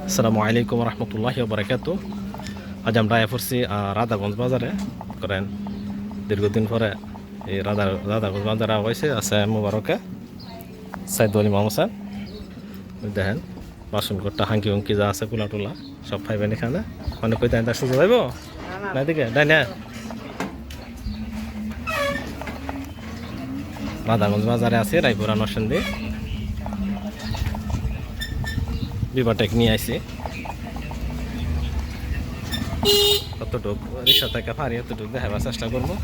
আসসালামু আলাইকুম রহমতুল্লাহি বারাকাতু। আজ আমরা পড়ছি রাধাগঞ্জ বাজারে করেন দীর্ঘদিন পরে এই রাধাগঞ্জ বাজারে হয়েছে আছে মুবারকে সাইদ আলী মামসান দেখেন বাসনকোটটা হাঙ্কি হুঙ্কি যা আছে কুলা টুলা সব পাইবেন এখানে মানে কই তাই সুযোগ পাইব না দিকে তাই না রাধাগঞ্জ বাজারে আছে রায়পুরা নরসিংদী বিবাটেক নিয়ে আইছি কতটুক রিক্সা থেকে পারি এতটুকু দেখাবার চেষ্টা করবো।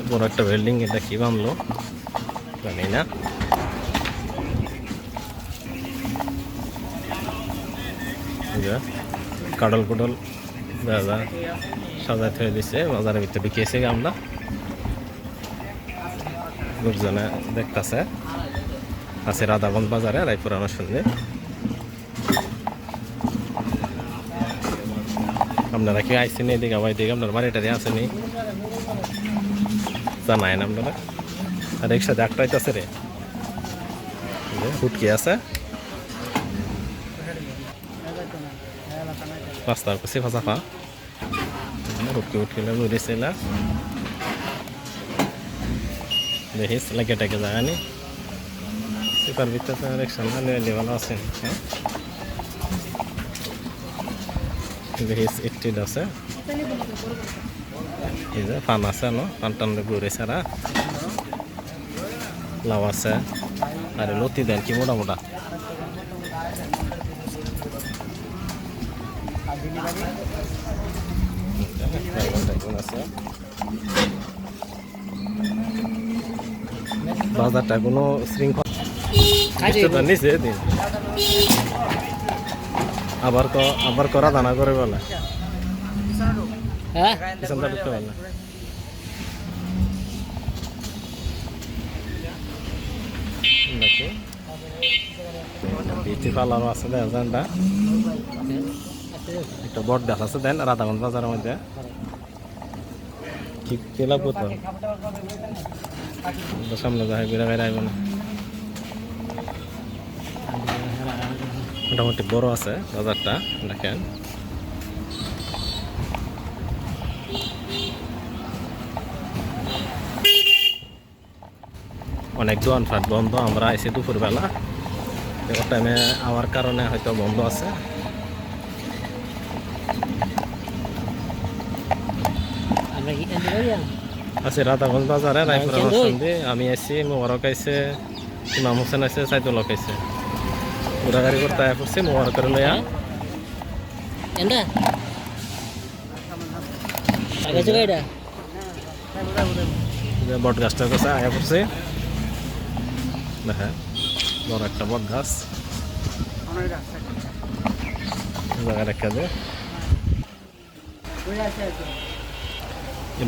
বড় একটা বিল্ডিং, এটা কি বানলো জানি না। কাডল কুডল দাদা সাজাই থয়ে দিছে, বাজারের ভিতরে ঢুকিয়েছে আমরা লোকজনে দেখতেছে আছে রাধাগঞ্জ বাজারে রায়পুরা নরসিংদী। আপনারা কি আইসেন এদিকে আমার এদিকে আপনার বাড়িটারে আসেনি জানায় না আপনারা। আর একসাথে একটাই আছে রে হুটকি আছে রাস্তার কাছে ফাঁসাফা হুটকি উটকিলে বুঝেছে না দেখিস লাগে টাকে জায়গা নেই সিপার ভিতরে রিক্সা নিয়ে ভালো আছেন। হ্যাঁ দেখিস একটি আছে এই যে পান আছে ন পান টান ঘুরে সারা লাউ আছে আর লতি দেন কি মোটা মোটা আছে। বাজারটা কোনো শৃঙ্খলা নিচে দিন আবার করা দানা করে বলে পিছনটা ঢুকতে পারলে বিটি পালারও আছে দেনটা একটা বট গাছ আছে দেন রাধাগঞ্জ বাজারের মধ্যে ঠিক কেলা কোথাও সামনে যাই বেড়া বেড়া আইব না। মোটামুটি বড় আছে বাজারটা দেখেন। অনেক দোকানপাট বন্ধ, আমরা আইসি দুপুরবেলা টাইমে আওয়ার কারণে হয়তো বন্ধ আছে। আছে রাধাগঞ্জ বাজারে রায়পুরা নরসিংদী। আমি আইসি মোবারক আইসে ইমাম হোসেন আছে সাইদুল হক আইসে ঘোরাঘুরি করতে পড়ছি মোবারক করে লইয়া বট গাছটার কাছে আয়া পড়ছে দেখেন বড় একটা বট গাছ জায়গা রেখা দে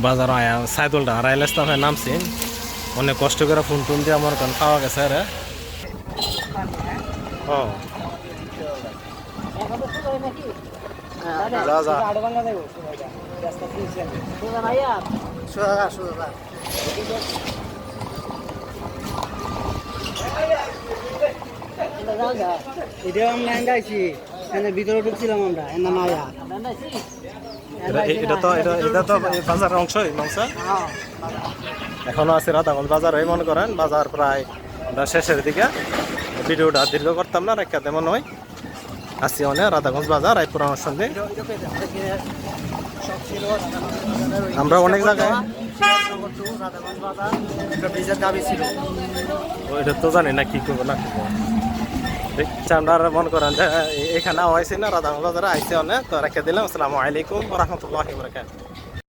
বাজার আয়া সাইদুলটা হারাইলে নামছি অনেক কষ্ট করে ফোন টোন দিয়ে আমার কারণ খাওয়া গেছে রে। যা যা ভিতরে ঢুকছিলাম আমরা এটা তো বাজারের অংশই মাংস এখনো আছে রাধাগঞ্জ বাজার মনে করেন বাজার প্রায় শেষের দিকে ভিডিওটা দীর্ঘ করতাম না রেখা তেমন হয় আসছি অনেক রাধাগঞ্জ বাজার রায়পুরা নরসিংদী। আমরা অনেক জায়গায় ওইটা তো জানি না কি করবো না আমরা মনে করেন যে এখানে আইসি না রাধাগঞ্জ বাজারে আইসি অনেক তো রেখে দিলাম। আসসালামু আলাইকুম রহমতুল্লাহি ওয়া বারাকাতুহু।